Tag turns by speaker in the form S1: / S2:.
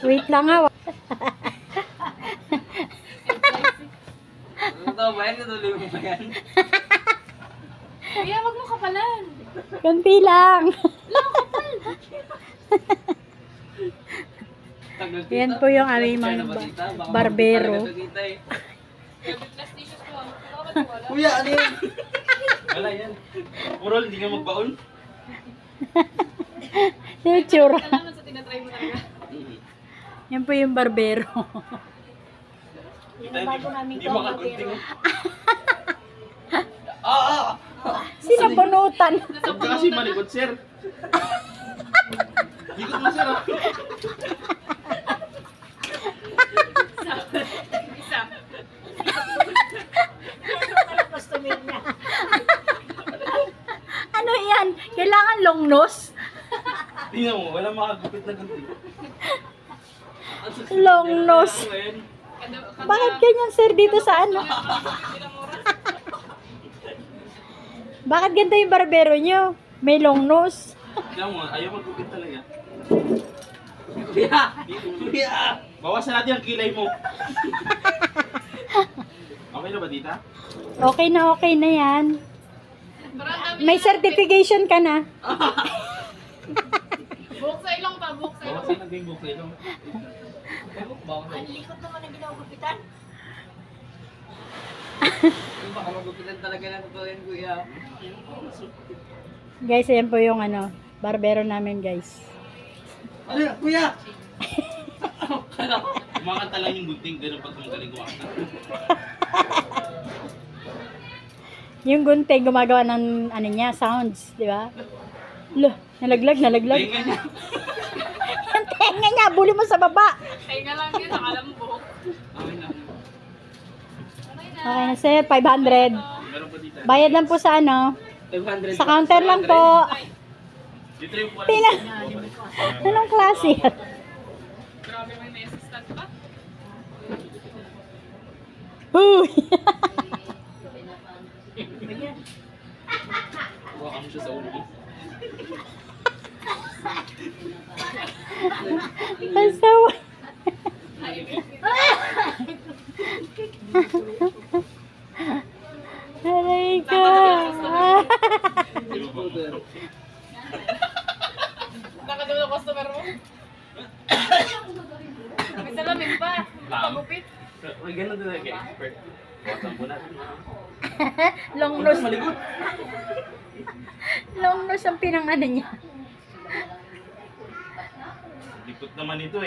S1: Wait lang ha.
S2: Ito ba yan? Natuloy mo ba yan?
S3: Kuya, wag mo kapalan.
S1: Kunti lang. Yan po yung aming mga barbero.
S3: Last dishes ko. Wala.
S2: Kuya, ano yan? Wala yan. Purol, hindi ka magbaon.
S1: Nature.
S3: Salamat sa tinatry mo talaga.
S1: Yan po yung barbero.
S2: Yan ang bago namin ito, barbero. Ah!
S1: Sinabunutan.
S2: Huwag ka kasi malikot, sir. Likot mo, sir.
S3: Isa.
S1: Ano yan? Kailangan long nose?
S2: Tingnan mo, walang makagupit na ganti.
S1: Long nose. Bakit ganyan sir dito sa ano? Bakit ganito yung barbero nyo? May long nose.
S2: Tingnan mo, ayaw magupit talaga. Kuya! Kuya! Bawasan natin ang kilay mo. Okay na ba, tita?
S1: Okay na yan. May certification ka na.
S3: Buhok sa ilong pa, buhok sa ilong.
S2: Bawasan natin yung bukay lang.
S3: Ang likot naman ang ginagupitan.
S2: Baka magupitan talaga na totoo yan, kuya.
S1: Guys, ayan po yung ano, barbero namin guys.
S2: Ano yan, kuya? Kumakanta lang yung gunting, ganun pag magaling kumakanta.
S1: Yung gunting gumagawa ng ano niya, sounds, di ba? Loh, nalaglag.
S2: Tingnan niya.
S1: Yung tenga niya, buli mo sa baba.
S3: Tinga lang yun, akala mo buhok.
S2: Okay na.
S1: Okay na sir, 500.
S2: Meron pa dito.
S1: Bayad lang po sa ano,
S2: 500.
S1: sa counter lang po.
S2: Dito yung po.
S1: Tina, anong klase yan?
S3: Grabe, may assistant pa.
S1: Uy!
S2: Huwag mo siya sa ulo.
S1: Asawa. Aray ka.
S3: Nakadaw na customer mo. May salamin pa. Pagupit.
S2: Uy, ganun din talaga. Expert. Bawasan po natin.
S1: Long nose.
S2: Malikot.
S1: Long nose ang pinangano niya.
S2: Likot naman ito eh.